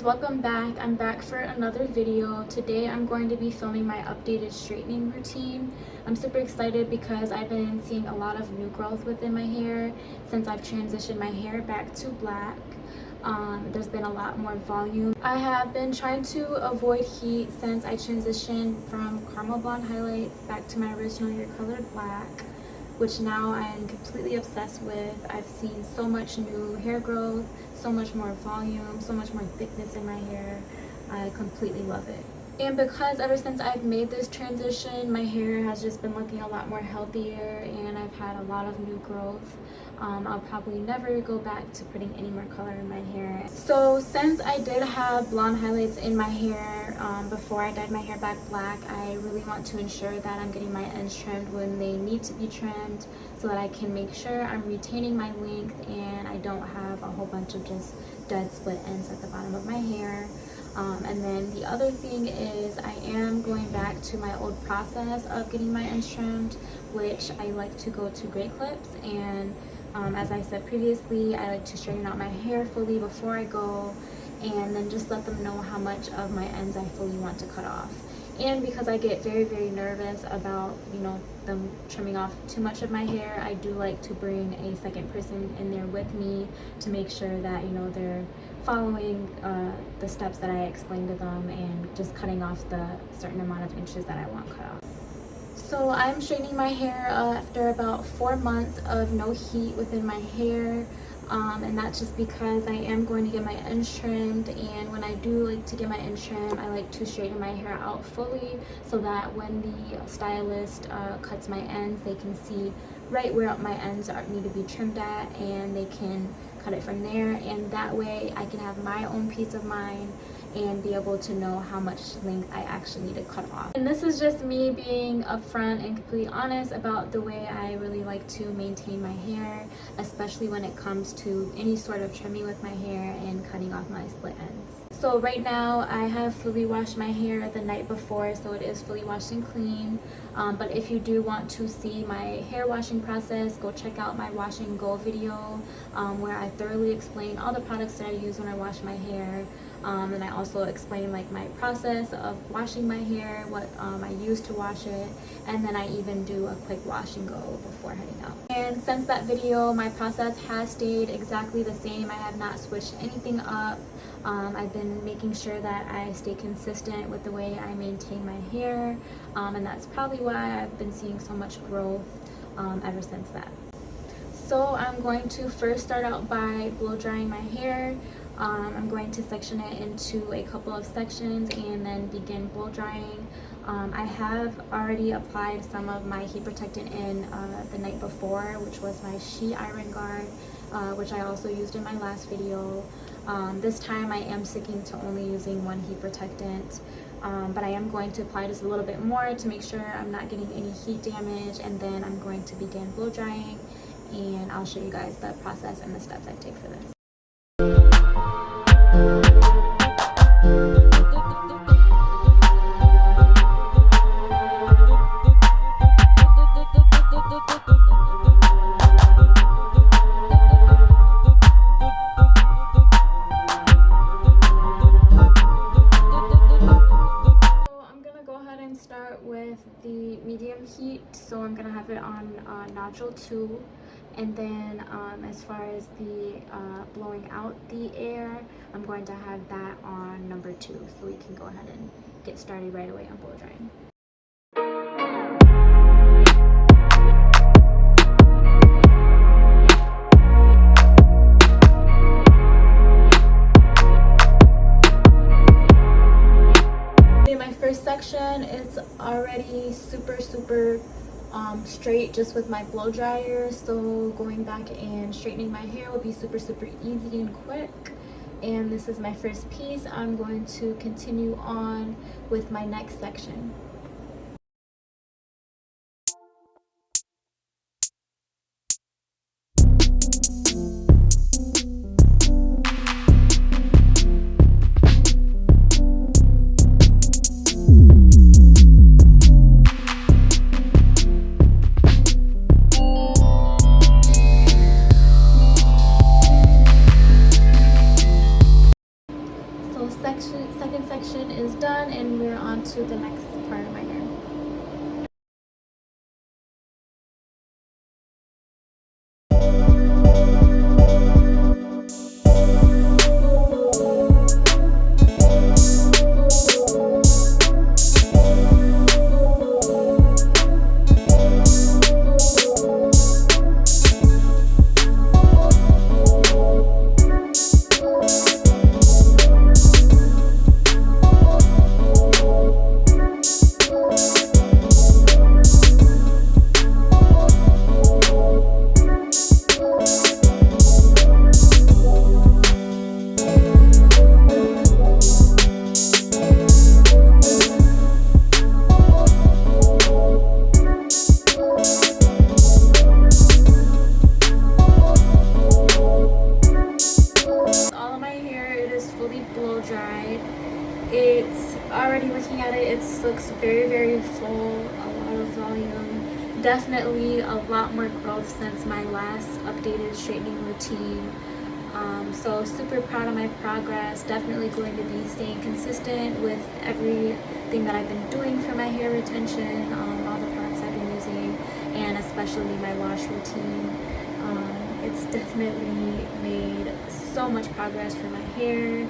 welcome back. I'm back for another video. Today I'm going to be filming my updated straightening routine. I'm super excited because I've been seeing a lot of new growth within my hair since I've transitioned my hair back to black. There's been a lot more volume. I have been trying to avoid heat since I transitioned from caramel blonde highlights back to my original hair colored black, which now I am completely obsessed with. I've seen so much new hair growth, so much more volume, so much more thickness in my hair. I completely love it. And because ever since I've made this transition, my hair has just been looking a lot more healthier and I've had a lot of new growth. I'll probably never go back to putting any more color in my hair. So since I did have blonde highlights in my hair before I dyed my hair back black, I really want to ensure that I'm getting my ends trimmed when they need to be trimmed so that I can make sure I'm retaining my length and I don't have a whole bunch of just dead split ends at the bottom of my hair. And then the other thing is I am going back to my old process of getting my ends trimmed, which I like to go to great clips, and as I said previously, I like to straighten out my hair fully before I go and then just let them know how much of my ends I fully want to cut off. And because I get very nervous about, them trimming off too much of my hair, I do like to bring a second person in there with me to make sure that, they're following the steps that I explained to them and just cutting off the certain amount of inches that I want cut off. So I'm straightening my hair after about 4 months of no heat within my hair. And that's just because I am going to get my ends trimmed, and when I do like to get my ends trimmed, I like to straighten my hair out fully so that when the stylist cuts my ends, they can see right where my ends need to be trimmed at, and they can cut it from there, and that way I can have my own peace of mind and be able to know how much length I actually need to cut off. And this is just me being upfront and completely honest about the way I really like to maintain my hair, especially when it comes to any sort of trimming with my hair and cutting off my split ends. So right now I have fully washed my hair the night before, so it is fully washed and clean. But if you do want to see my hair washing process, go check out my wash and go video where I thoroughly explain all the products that I use when I wash my hair. And I also explain like my process of washing my hair, what I use to wash it, and then I even do a quick wash and go before heading out. And since that video, my process has stayed exactly the same. I have not switched anything up. I've been making sure that I stay consistent with the way I maintain my hair, and that's probably why I've been seeing so much growth ever since that. So I'm going to first start out by blow drying my hair. I'm going to section it into a couple of sections and then begin blow drying. I have already applied some of my heat protectant in the night before, which was my sheet iron guard, which I also used in my last video. This time I am sticking to only using one heat protectant, but I am going to apply just a little bit more to make sure I'm not getting any heat damage, and then I'm going to begin blow drying, and I'll show you guys the process and the steps I take for this. Start with the medium heat, so I'm gonna have it on nodule 2, and then as far as the blowing out the air, I'm going to have that on number 2, so we can go ahead and get started right away on blow drying. Section, it's already super straight just with my blow dryer, so going back and straightening my hair will be super easy and quick. And this is my first piece. I'm going to continue on with my next section. and we're on to the next part of my hair. Blow dried. It's already looking at it, it looks very full, a lot of volume, definitely a lot more growth since my last updated straightening routine. So super proud of my progress. Definitely going to be staying consistent with everything that I've been doing for my hair retention, all the products I've been using, and especially my wash routine. It's definitely made so much progress for my hair,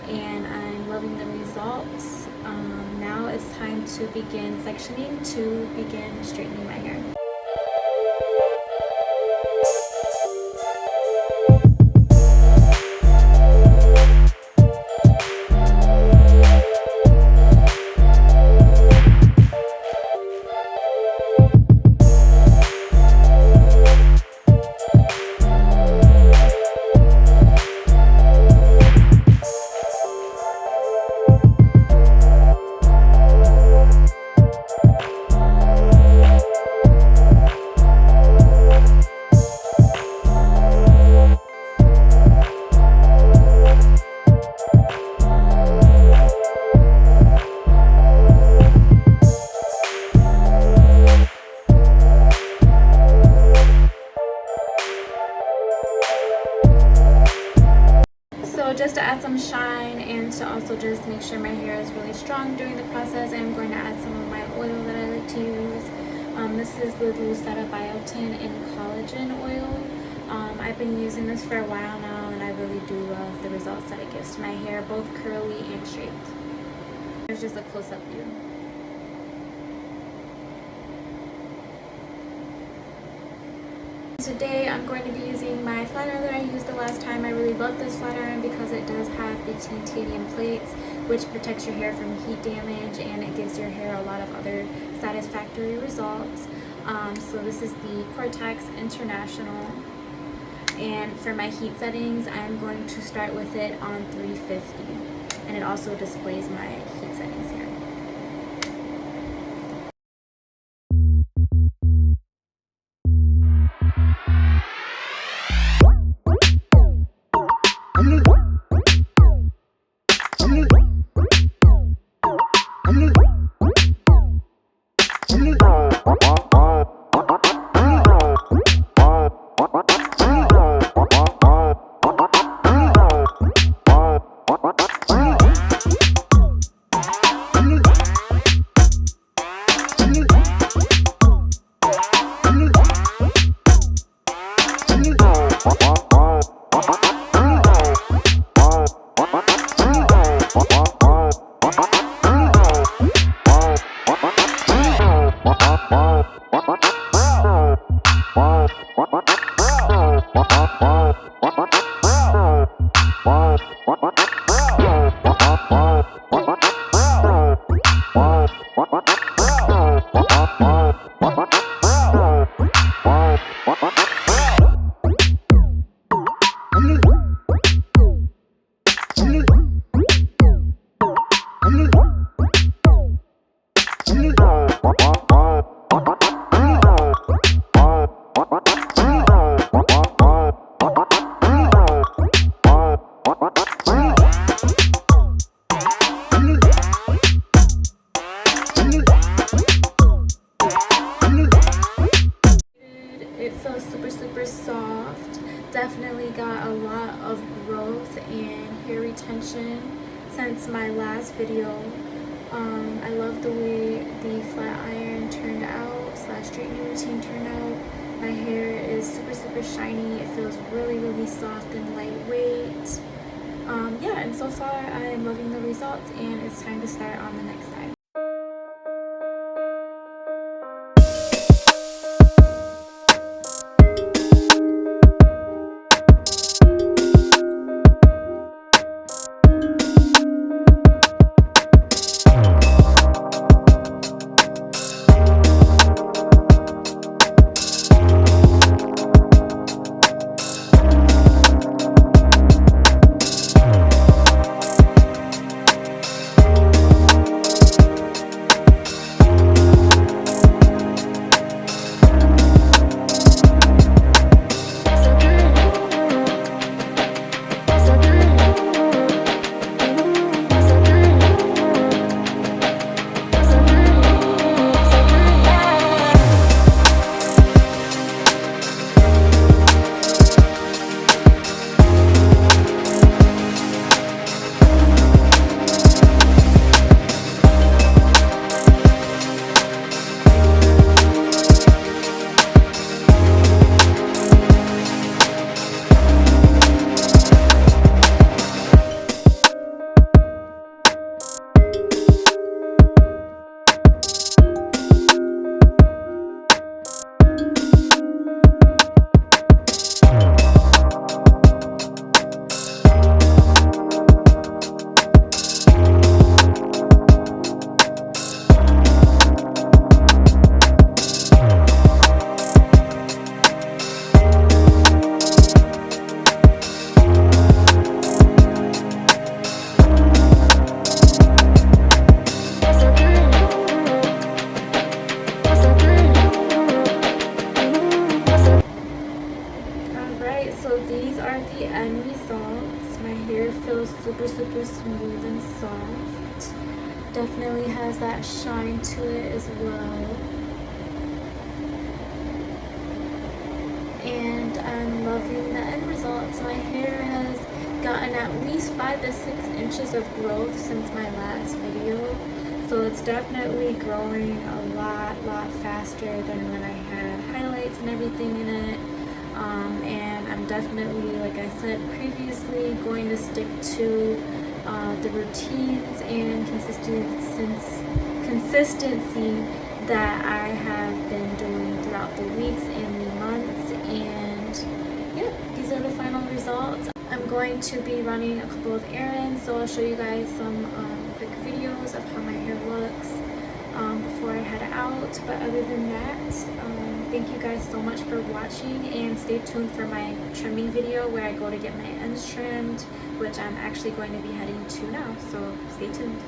and I'm loving the results. Now it's time to begin sectioning to begin straightening my hair. So just to add some shine and to also just make sure my hair is really strong during the process, I'm going to add some of my oil that I like to use. This is the Lucetta Biotin and Collagen oil. I've been using this for a while now, and I really do love the results that it gives to my hair, both curly and straight. Here's just a close-up view. Today I'm going to be using my flat iron that I used the last time. I really love this flat iron because it does have the titanium plates, which protects your hair from heat damage, and it gives your hair a lot of other satisfactory results. So this is the Cortex International, and for my heat settings I'm going to start with it on 350, and it also displays my heat settings here. Definitely got a lot of growth and hair retention since my last video. the way the flat iron turned out slash straightening routine turned out. My hair is super shiny. It feels really soft and lightweight. Yeah, and so far I am loving the results, and it's time to start on the next side. So these are the end results. My hair feels super smooth and soft. Definitely has that shine to it as well. And I'm loving the end results. My hair has gotten at least 5 to 6 inches of growth since my last video. So it's definitely growing a lot faster than when I had highlights and everything in it. And I'm definitely, like I said previously, going to stick to the routines and consistency that I have been doing throughout the weeks and the months. And yeah, these are the final results. I'm going to be running a couple of errands, so I'll show you guys some quick videos of how my hair looks before I head out. But other than that, thank you guys so much for watching, and stay tuned for my trimming video where I go to get my ends trimmed, which I'm actually going to be heading to now, so stay tuned.